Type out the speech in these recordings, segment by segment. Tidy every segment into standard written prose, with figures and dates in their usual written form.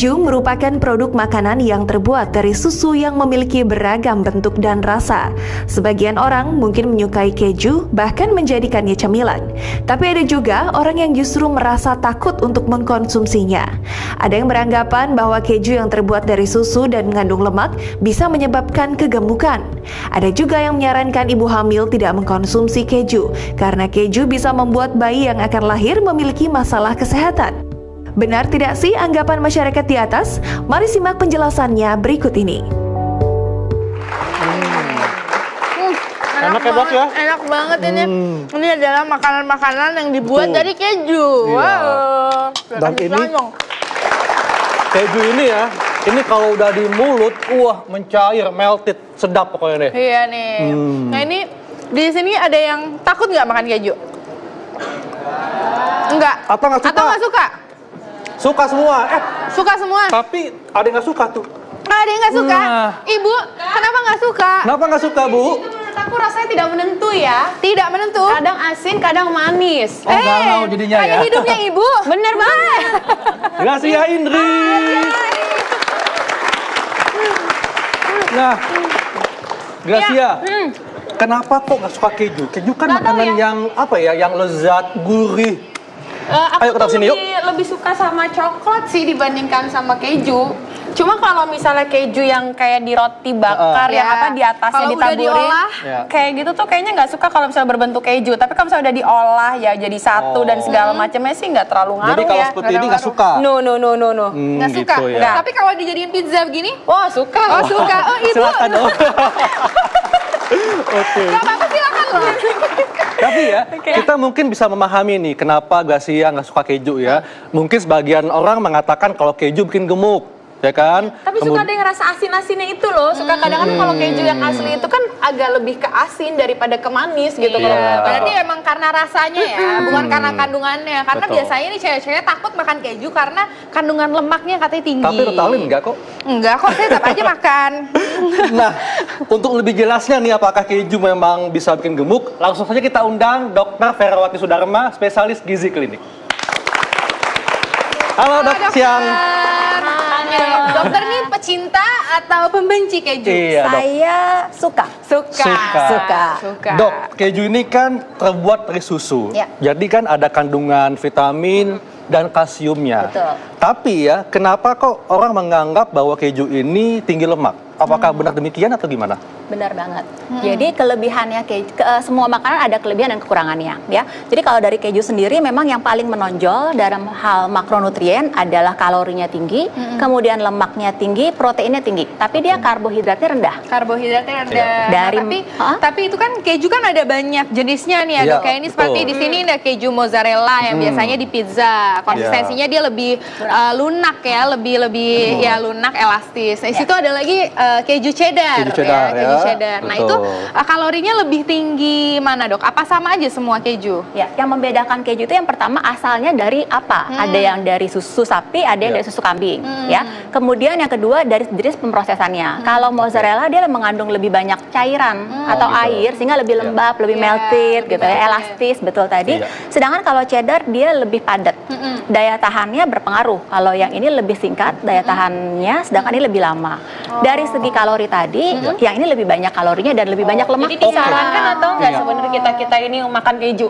Keju merupakan produk makanan yang terbuat dari susu yang memiliki beragam bentuk dan rasa. Sebagian orang mungkin menyukai keju, bahkan menjadikannya cemilan. Tapi ada juga orang yang justru merasa takut untuk mengkonsumsinya. Ada yang beranggapan bahwa keju yang terbuat dari susu dan mengandung lemak bisa menyebabkan kegemukan. Ada juga yang menyarankan ibu hamil tidak mengkonsumsi keju, karena keju bisa membuat bayi yang akan lahir memiliki masalah kesehatan. Benar tidak sih anggapan masyarakat di atas? Mari simak penjelasannya berikut ini. Enak ya dok ya? Enak banget ini. Ini adalah makanan-makanan yang dibuat dari keju. Iya. Wow. Dan ini keju ini ya, ini kalau udah di mulut, wah mencair, melted, sedap pokoknya deh. Iya nih. Nah ini di sini ada yang takut nggak makan keju? Enggak. Atau nggak suka? Atau nggak suka? Suka semua. Suka semua. Tapi ada yang nggak suka tuh. Ada yang nggak suka? Nah. Ibu, kenapa nggak suka? Kenapa nggak suka, Bu? Menurut aku rasanya tidak menentu ya. Tidak menentu. Kadang asin, kadang manis. Oh, galau jadinya kayak ya. hidupnya ibu. Bener banget. Gracia Indri. Nah, Gracia, kenapa kok nggak suka keju? Keju kan Nggak tahu makanan ya. yang apa ya, yang lezat, gurih. Aku Ayo kita tuh sini, yuk. lebih suka sama coklat sih dibandingkan sama keju. Cuma kalau misalnya keju yang kayak di roti bakar yang Ya. apa di atasnya Kalau udah ditaburin, diolah, Ya. kayak gitu tuh kayaknya nggak suka kalau misalnya berbentuk keju. Tapi kalau misalnya udah diolah ya jadi satu dan segala macamnya sih nggak terlalu ngaruh Jadi kalau ya. seperti ini nggak suka. No. Nggak suka. Gitu ya. Nggak. Tapi kalau dijadiin pizza begini, Wah suka. oh suka. Oh ibu. Silakan dong. Oke. Gak apa-apa silakan loh. Tapi ya, kita mungkin bisa memahami nih kenapa Gracia nggak suka keju ya. Mungkin sebagian orang mengatakan kalau keju bikin gemuk, ya kan? Tapi suka ada yang rasa asin-asinnya itu loh. Suka kadang-kadang kalau keju yang asli itu kan agak lebih ke asin daripada ke manis gitu. Iya. Kalau Berarti emang karena rasanya ya, bukan karena kandungannya. Karena Betul. biasanya nih cewek-cewek takut makan keju karena kandungan lemaknya katanya tinggi. Tapi Rotalin enggak kok. Enggak kok, saya tetap aja makan. Nah, untuk lebih jelasnya nih apakah keju memang bisa bikin gemuk, langsung saja kita undang Dr. Ferawati Sudarma, spesialis gizi klinik. Halo dok, siang. Dokter nih pecinta atau pembenci keju? Iya dok. saya suka. Suka. Dok, keju ini kan terbuat dari susu. Ya. Jadi kan ada kandungan vitamin dan kalsiumnya. Betul. Tapi ya, kenapa kok orang menganggap bahwa keju ini tinggi lemak? Apakah benar demikian atau gimana? Benar banget. Jadi kelebihannya semua makanan ada kelebihan dan kekurangannya, ya. Jadi kalau dari keju sendiri memang yang paling menonjol dalam hal makronutrien adalah kalorinya tinggi, kemudian lemaknya tinggi, proteinnya tinggi. Tapi dia karbohidratnya rendah. Karbohidratnya rendah. Dari- tapi itu kan keju kan ada banyak jenisnya nih ya, Iya, Dok. Kayak ini seperti betul. di sini ada keju mozzarella yang biasanya di pizza. Konsistensinya dia lebih lunak ya, lebih ya lunak, elastis. Nah, di situ ada lagi keju cheddar, Keju cheddar, ya. keju cheddar. Nah, Betul. itu kalorinya lebih tinggi mana, Dok? Apa sama aja semua keju? Ya, yang membedakan keju itu yang pertama asalnya dari apa? Ada yang dari susu sapi, ada yang Ya. dari susu kambing, ya. Kemudian yang kedua dari jenis pemrosesannya. Kalau mozzarella dia mengandung lebih banyak cairan atau gitu. air sehingga lebih lembab, lebih melted gitu ya, elastis betul tadi. Iya. Sedangkan kalau cheddar dia lebih padat. Daya tahannya berpengaruh. Kalau yang ini lebih singkat daya tahannya, sedangkan ini lebih lama. Dari segi kalori tadi, yang ini lebih banyak kalorinya dan lebih banyak lemak. Jadi disarankan atau enggak Iya. sebenarnya kita ini makan keju?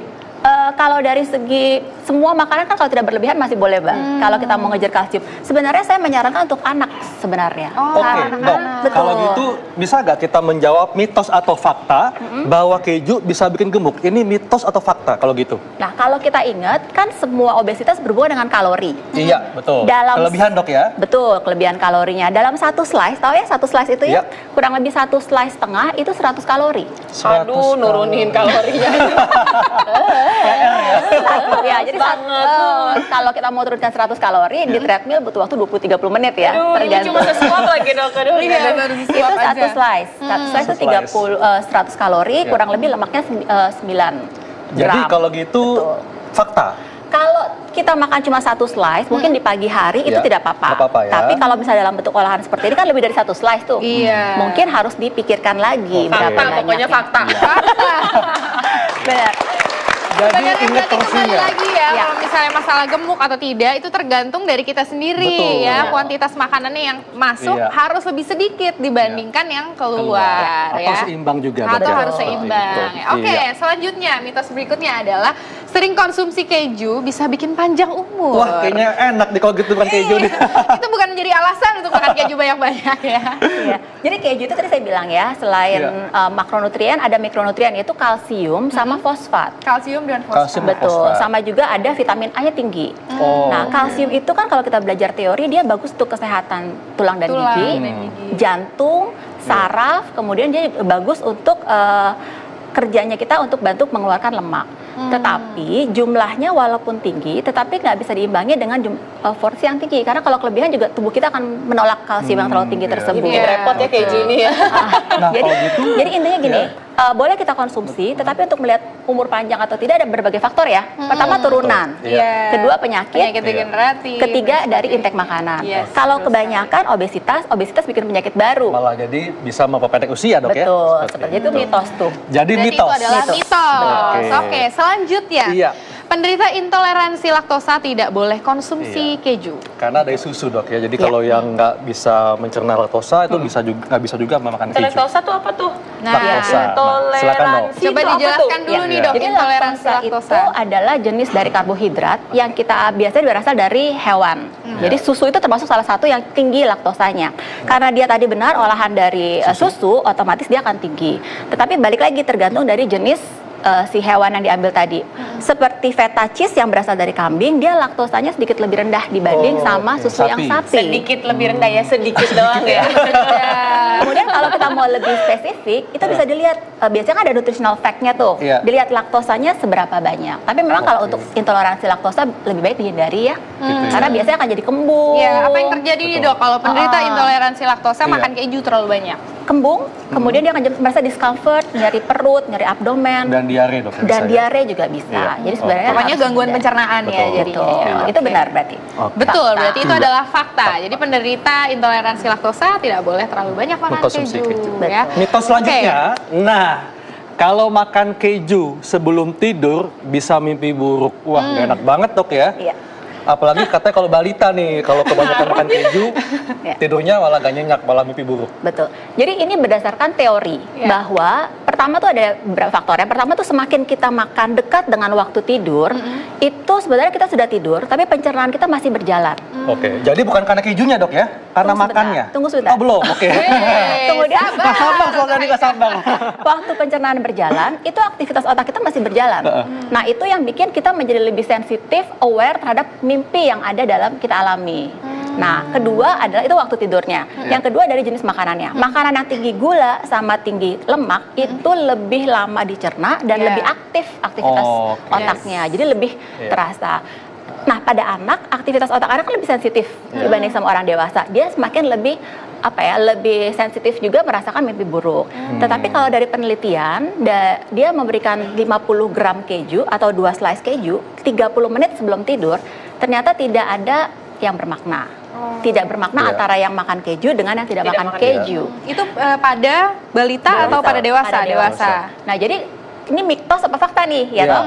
Kalau dari segi semua makanan kan kalau tidak berlebihan masih boleh, Bang. Kalau kita mau ngejar kalsium, sebenarnya saya menyarankan untuk anak sebenarnya. Oke, dok. Betul. Kalau gitu, bisa nggak kita menjawab mitos atau fakta bahwa keju bisa bikin gemuk? Ini mitos atau fakta kalau gitu? Nah, kalau kita ingat kan semua obesitas berhubungan dengan kalori. Iya, betul. Dalam- Kelebihan dok ya? Betul, kelebihan kalorinya. Dalam satu slice, tahu ya satu slice itu ya? Iya. Kurang lebih satu slice setengah itu 100 kalori. 100 Aduh, nurunin kalorinya. Ya, jadi kalau kita mau turunkan 100 kalori di treadmill butuh waktu 20-30 menit ya. Aduh, ini cuma sesuap lagi dok. Aduh, Iya, baru Itu disuap satu aja. slice. Satu slice itu 100 kalori, Ya. kurang lebih lemaknya 9 Jadi gram. kalau gitu, Betul. fakta. Kalau kita makan cuma satu slice, mungkin di pagi hari itu Ya, tidak apa-apa. nggak apa-apa ya. Tapi kalau misalnya dalam bentuk olahan seperti ini kan lebih dari satu slice tuh. Iya. Mungkin harus dipikirkan lagi berapa Fakta, pokoknya banyaknya. fakta. Benar. Jadi Sebenarnya ingat berarti kembali porsinya. lagi ya, kalau misalnya masalah gemuk atau tidak itu tergantung dari kita sendiri Betul. ya. Kuantitas makanannya yang masuk Iya. harus lebih sedikit dibandingkan yang keluar Atau ya. seimbang juga. Atau Dok, ya. harus seimbang. Seperti itu. Oke, Iya. selanjutnya mitos berikutnya adalah sering konsumsi keju bisa bikin panjang umur. Wah, kayaknya enak nih kalau gitu bukan keju nih. Itu bukan menjadi alasan untuk makan keju banyak-banyak ya. Iya. Jadi keju itu tadi saya bilang ya, selain makronutrien ada mikronutrien yaitu kalsium sama fosfat. Kalsium dan fosfat. Kalsium. Betul, Fosfat. sama juga ada vitamin A-nya tinggi. Oh. Nah, kalsium itu kan kalau kita belajar teori dia bagus untuk kesehatan tulang dan Tulang gigi, dan gigi. jantung, saraf, kemudian dia juga bagus untuk kerjanya kita untuk bantu mengeluarkan lemak. Tetapi jumlahnya walaupun tinggi, tetapi nggak bisa diimbangi dengan porsi yang tinggi. Karena kalau kelebihan juga tubuh kita akan menolak kalsium yang terlalu tinggi Iya. tersebut. Iya. Repot ya keju ini ya. Nah, jadi, kalau gitu, jadi intinya gini, boleh kita konsumsi, tetapi untuk melihat umur panjang atau tidak ada berbagai faktor ya. Pertama turunan, Iya. kedua penyakit, Penyakit degeneratif. ketiga dari intake makanan. Yes. Kalau kebanyakan obesitas bikin penyakit baru. malah jadi bisa memperpendek usia, Dok, ya? Betul, seperti itu mitos tuh. Jadi Berarti mitos. itu adalah Mitos. mitos. Oke. Oke, selanjutnya. Iya. Penderita intoleransi laktosa tidak boleh konsumsi keju. Karena dari susu, Dok, ya. Jadi Iya. kalau yang nggak bisa mencerna laktosa itu bisa juga nggak bisa juga makan keju. Laktosa tuh apa tuh? Nah, Laktosa. Nah, silakan, Dok. Toleransi coba itu apa dijelaskan tuh? dulu Ya. nih dok, Jadi intoleransi laktosa laktosa. itu adalah jenis dari karbohidrat yang kita biasanya berasal dari hewan. Jadi susu itu termasuk salah satu yang tinggi laktosanya. Karena dia tadi benar olahan dari susu, otomatis dia akan tinggi. Tetapi balik lagi tergantung dari jenis si hewan yang diambil tadi. Seperti feta cheese yang berasal dari kambing, dia laktosanya sedikit lebih rendah dibanding sama oke. susu yang Sapi. sapi. Sedikit lebih rendah ya, sedikit doang ya. Kemudian kalau kita mau lebih spesifik, itu bisa dilihat biasanya kan ada nutritional fact-nya tuh. Iya. Dilihat laktosanya seberapa banyak. Tapi memang kalau untuk intoleransi laktosa lebih baik dihindari ya. Gitu ya. Karena biasanya akan jadi kembung. Ya, apa yang terjadi nih dok kalau penderita intoleransi laktosa Iya. makan keju terlalu banyak? Kembung, kemudian dia akan merasa discomfort, nyari perut, nyari abdomen, Dan diare, Dok. ya, dan bisa, ya? diare juga bisa. Iya. Jadi sebenarnya Pokoknya harus gangguan dihindari. pencernaan ya Betul. jadinya. Betul. ya. Itu Oke. benar berarti. Oke. Betul, Fakta. berarti itu adalah fakta. Jadi penderita intoleransi laktosa tidak boleh terlalu banyak makan Mengkonsumsi keju. ya. Mitos selanjutnya, nah, kalau makan keju sebelum tidur bisa mimpi buruk. Wah, nggak enak banget, Dok, ya. Iya. Apalagi katanya kalau balita nih, kalau kebanyakan makan keju, Ya. tidurnya malah gak nyenyak, malah mimpi buruk. Betul. Jadi ini berdasarkan teori Ya. bahwa pertama tuh ada beberapa faktor. Yang pertama tuh semakin kita makan dekat dengan waktu tidur, itu sebenarnya kita sudah tidur, tapi pencernaan kita masih berjalan. Oke, jadi bukan karena kejunya, Dok, ya? Karena Tunggu sebentar, makannya? tunggu sebentar. Oh, belum, oke. Kemudian Gak sabar, soalnya nih, gak sabar. waktu pencernaan berjalan, itu aktivitas otak kita masih berjalan. Nah, itu yang bikin kita menjadi lebih sensitif, aware terhadap mimpi yang ada dalam kita alami. Nah, kedua adalah itu waktu tidurnya. Yang kedua dari jenis makanannya. Makanan yang tinggi gula sama tinggi lemak itu lebih lama dicerna dan Iya. lebih aktif aktivitas Oh, oke. otaknya. Jadi lebih Iya. terasa. Nah, pada anak, aktivitas otak anak kan lebih sensitif dibanding sama orang dewasa. Dia semakin lebih lebih sensitif juga merasakan mimpi buruk. Tetapi kalau dari penelitian, dia memberikan 50 gram keju atau 2 slice keju 30 menit sebelum tidur, ternyata tidak ada yang bermakna. Tidak bermakna Iya. antara yang makan keju dengan yang tidak makan makan keju. Itu pada balita atau pada dewasa? Pada Dewasa. Nah, jadi ini mitos apa fakta nih, ya Iya. toh?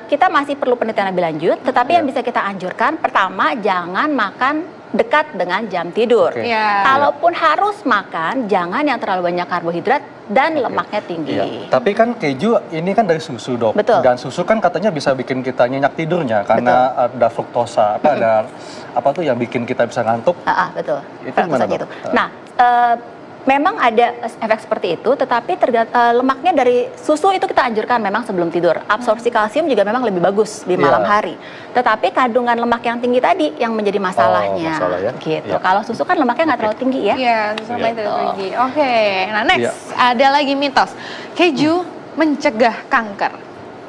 Kita masih perlu penelitian lebih lanjut, tetapi yang bisa kita anjurkan, pertama, jangan makan dekat dengan jam tidur. Oke. Iya. Kalaupun harus makan, jangan yang terlalu banyak karbohidrat dan lemaknya tinggi. Iya. Tapi kan keju ini kan dari susu, Dok. Betul. Dan susu kan katanya bisa bikin kita nyenyak tidurnya karena ada fruktosa, ada apa tuh yang bikin kita bisa ngantuk. Betul. Itu gimana, Saja Dok? itu. Nah, memang ada efek seperti itu, tetapi lemaknya dari susu itu kita anjurkan memang sebelum tidur. Absorpsi kalsium juga memang lebih bagus di malam Iya. hari. Tetapi kandungan lemak yang tinggi tadi yang menjadi masalahnya. masalah ya. Gitu. Iya. Kalau susu kan lemaknya nggak terlalu tinggi ya. Iya, sampai Iya. tidak tinggi. Oke, nah next Iya. ada lagi mitos. Keju mencegah kanker.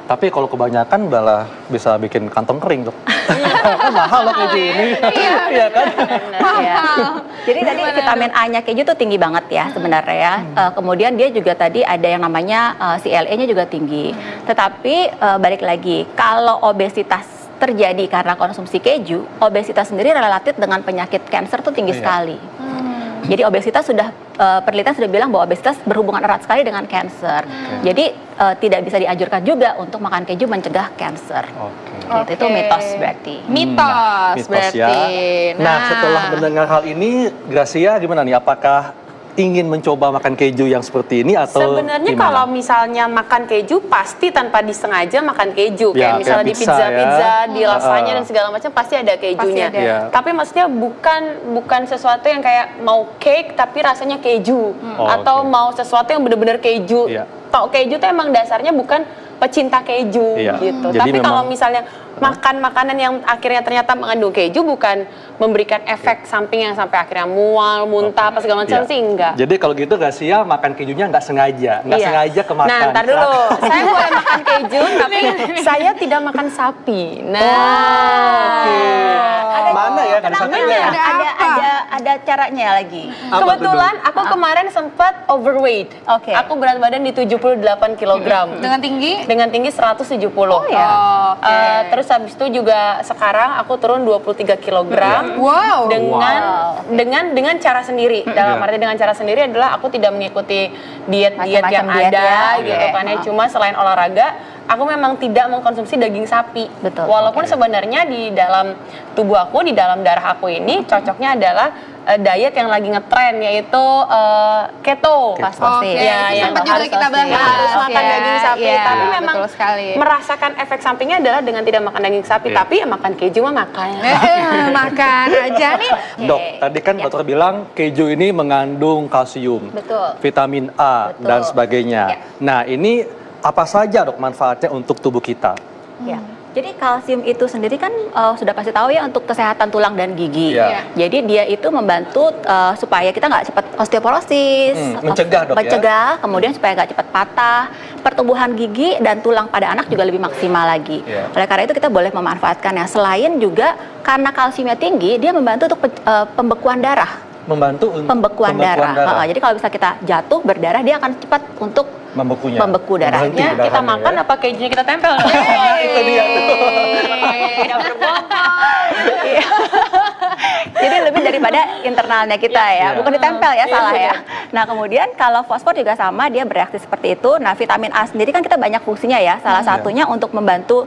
Tapi kalau kebanyakan malah bisa bikin kantong kering, Dok. Kan mahal loh keju ini. Iya kan? Ya. Jadi tadi vitamin A-nya keju tuh tinggi banget ya sebenarnya ya. Kemudian dia juga tadi ada yang namanya CLA-nya juga tinggi. Tetapi balik lagi, kalau obesitas terjadi karena konsumsi keju, obesitas sendiri relatif dengan penyakit kanker tuh tinggi Iya. sekali. Jadi obesitas sudah penelitian sudah bilang bahwa obesitas berhubungan erat sekali dengan cancer. Jadi tidak bisa dianjurkan juga untuk makan keju mencegah cancer. Gitu, itu mitos berarti. Mitos berarti. Ya. Nah, setelah mendengar hal ini, Gracia gimana nih? Apakah ingin mencoba makan keju yang seperti ini atau sebenarnya gimana? kalau misalnya makan keju pasti tanpa disengaja makan keju, Ya, kayak misalnya kayak di pizza pizza, ya. di lasanya dan segala macam pasti ada kejunya. Pasti ada. Ya. Tapi maksudnya bukan sesuatu yang kayak mau cake tapi rasanya keju, atau oke. mau sesuatu yang benar-benar keju. Ya. Tau keju tuh emang dasarnya bukan pecinta keju Iya. gitu. Jadi Tapi kalau memang- misalnya makan makanan yang akhirnya ternyata mengandung keju, bukan memberikan efek samping yang sampai akhirnya mual, muntah, apa segala macam Iya. sih enggak. Jadi kalau gitu Gracia makan kejunya nggak sengaja Iya. kemakan. Nah, ntar dulu. Saya boleh makan keju, tapi saya tidak makan sapi. Mana ya? Nggak ada sapinya ya? Ada caranya lagi. Apa Kebetulan aku kemarin sempat overweight. Oke. Aku berat badan di 78 kg. Dengan tinggi? Dengan tinggi 170. Oh ya. Oke. Terus habis itu juga sekarang aku turun 23 kg. Wow. Dengan cara sendiri. Dalam Iya. arti dengan cara sendiri adalah aku tidak mengikuti diet-diet Macam-macam yang diet ada ya. gitu Iya. kan ya. Cuma selain olahraga, aku memang tidak mengkonsumsi daging sapi. Betul. Walaupun sebenarnya di dalam tubuh aku, di dalam darah aku ini cocoknya adalah diet yang lagi ngetren, yaitu keto. Pas Oke, pasti. Ya, itu yang sempat juga harus kita pasti. bahas. Harus makan ya. daging sapi, Iya, tapi memang betul sekali. merasakan efek sampingnya adalah dengan tidak makan daging sapi, Iya. tapi ya makan keju mah makan. Makan aja nih. Dok, tadi kan dokter bilang keju ini mengandung kalsium, Betul. vitamin A, Betul. dan sebagainya. Ya. Nah, ini apa saja dok manfaatnya untuk tubuh kita? Ya. Jadi kalsium itu sendiri kan sudah pasti tahu ya untuk kesehatan tulang dan gigi. Iya. Jadi dia itu membantu supaya kita nggak cepat osteoporosis, mencegah, dok, ya? mencegah, kemudian supaya nggak cepat patah, pertumbuhan gigi dan tulang pada anak juga lebih maksimal lagi. Iya. Oleh karena itu kita boleh memanfaatkannya. Selain juga karena kalsiumnya tinggi, dia membantu untuk pembekuan darah. Membantu untuk Pembekuan darah. Jadi kalau bisa kita jatuh berdarah, dia akan cepat untuk membekunya. membeku darahnya. Berhenti Kita darahnya, makan ya? apa kejunya kita tempel? Itu dia tuh. Tidak berbobot. Jadi lebih daripada internalnya kita ya, bukan ditempel ya, salah ya. Nah kemudian kalau fosfor juga sama, dia bereaksi seperti itu. Nah vitamin A sendiri kan kita banyak fungsinya ya, salah satunya untuk membantu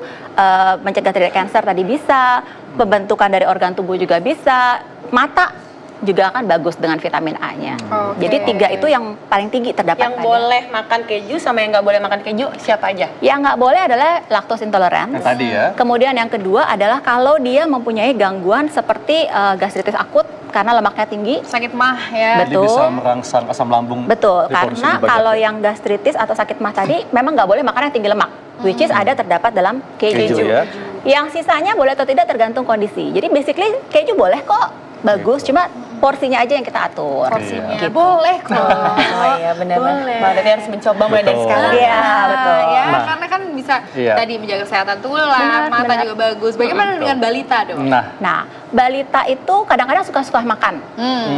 mencegah terjadi kanker tadi bisa, pembentukan dari organ tubuh juga bisa, mata juga akan bagus dengan vitamin A-nya. Jadi 3 itu yang paling tinggi terdapat. Yang boleh makan keju sama yang nggak boleh makan keju siapa aja? Yang nggak boleh adalah lactose intolerance. Yang tadi ya. Kemudian yang kedua adalah kalau dia mempunyai gangguan seperti gastritis akut karena lemaknya tinggi. Sakit mah ya. Jadi Betul. bisa merangsang asam lambung. Betul, di konsumsi karena banyak. kalau yang gastritis atau sakit mah tadi memang nggak boleh makan yang tinggi lemak, which is ada terdapat dalam keju. Keju ya. Yang sisanya boleh atau tidak tergantung kondisi. Jadi basically keju boleh kok, bagus, cuma porsinya aja yang kita atur. Porsinya. Gitu. Boleh kok. Oh iya benar. Berarti harus mencoba mulai dari Betul. sekarang. Iya, betul. Ya, Nah. karena kan bisa Iya. tadi menjaga kesehatan tulang, mata benar. juga bagus. Bagaimana dengan balita dong? Nah, Balita itu kadang-kadang suka-suka makan,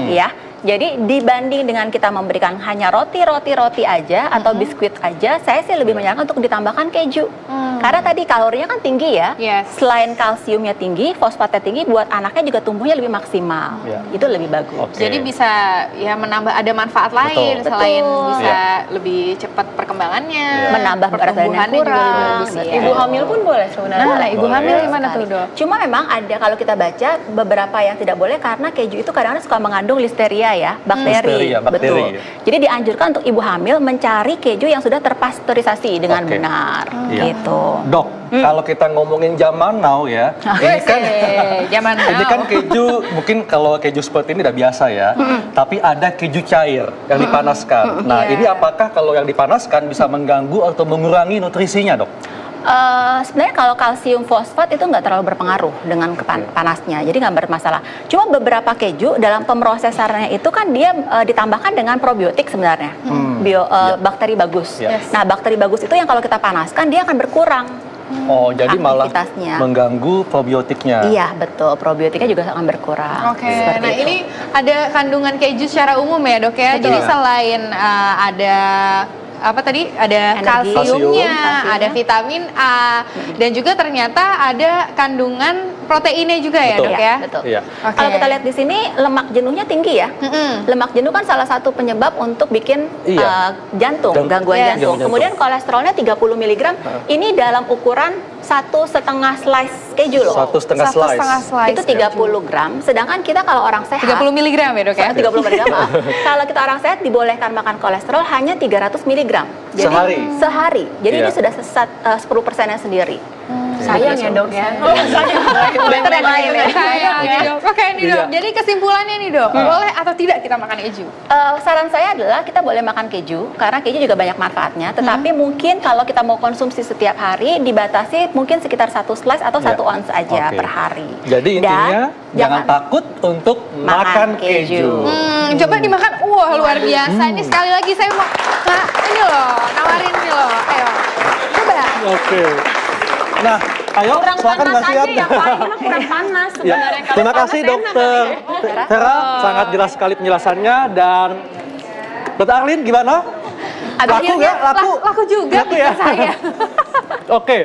ya. Jadi dibanding dengan kita memberikan hanya roti aja atau biskuit aja, saya sih lebih menyarankan untuk ditambahkan keju. Karena tadi kalorinya kan tinggi ya. Yes. Selain kalsiumnya tinggi, fosfatnya tinggi, buat anaknya juga tumbuhnya lebih maksimal. Iya. Itu lebih bagus. Oke. Jadi bisa ya menambah ada manfaat lain Betul. selain Betul. bisa lebih cepat perkembangannya, Menambah berat badan yang pertumbuhannya juga kurang, lebih bagus. iya. Ibu hamil pun boleh sebenarnya. Nah, ibu Boleh. hamil gimana tuh, Sekali. Dok? Cuma memang ada kalau kita baca beberapa yang tidak boleh karena keju itu kadang-kadang suka mengandung listeria ya, bakteri. Listeria, bakteri. Betul. Jadi dianjurkan untuk ibu hamil mencari keju yang sudah terpasteurisasi dengan Oke. benar. Iya. Gitu. Dok, kalau kita ngomongin zaman now ya, ini kan Zaman ini now. kan keju, mungkin kalau keju seperti ini udah biasa ya, tapi ada keju cair yang dipanaskan. Nah, Iya. ini apakah kalau yang dipanaskan bisa mengganggu atau mengurangi nutrisinya, Dok? Sebenarnya kalau kalsium fosfat itu nggak terlalu berpengaruh dengan panasnya, jadi nggak bermasalah. Cuma beberapa keju dalam pemrosesannya itu kan dia ditambahkan dengan probiotik sebenarnya, bakteri bagus. Yes. Nah bakteri bagus itu yang kalau kita panaskan dia akan berkurang. Oh, jadi malah Aktivitasnya. mengganggu probiotiknya. Iya betul, probiotiknya juga akan berkurang. Oke, Seperti nah itu. ini ada kandungan keju secara umum ya, Dok ya. Betul. Jadi selain ada apa tadi, ada Energi. kalsiumnya, Kalsium. ada vitamin A, dan juga ternyata ada kandungan proteinnya juga ya, Betul. Dok ya? Betul. Iya. Oke. Kalau kita lihat di sini lemak jenuhnya tinggi ya. Lemak jenuh kan salah satu penyebab untuk bikin Iya. jantung, Yes. gangguan jantung. Jantung. Kemudian kolesterolnya 30 mg. Ini dalam ukuran 1,5 slice keju loh. 1,5 Satu slice. setengah slice. Itu 30 gram. Sedangkan kita kalau orang sehat 30 mg ya, Dok ya? 30 mg, maaf. Kalau kita orang sehat dibolehkan makan kolesterol hanya 300 mg. Jadi Sehari? Sehari. Jadi Iya. ini sudah 10%-nya sendiri. Sayang ya dok ya. Better yang lain ya. Sayang ya, Dok. Oke nih, Dok. Iya. Jadi kesimpulannya nih, Dok. Boleh atau tidak kita makan keju? Saran saya adalah kita boleh makan keju karena keju juga banyak manfaatnya. Tetapi mungkin kalau kita mau konsumsi setiap hari dibatasi mungkin sekitar 1 slice atau 1 Iya. ounce aja Oke. per hari. Jadi intinya Dan jangan takut untuk makan keju. Coba dimakan. Wah, luar biasa. Ini sekali lagi saya mau ini loh, nawarin ini loh. Ayo. Coba. Oke. Nah, ayo Kurang silakan panas Mbak Sian. aja ya Pak, ini mah kurang panas Ya, sebenarnya. Kalau terima panas kasih enak Dokter Vera, sangat jelas sekali penjelasannya dan Dokter Arlin gimana? Laku Akhirnya nggak? Laku? laku juga Laku ya? saya. Oke.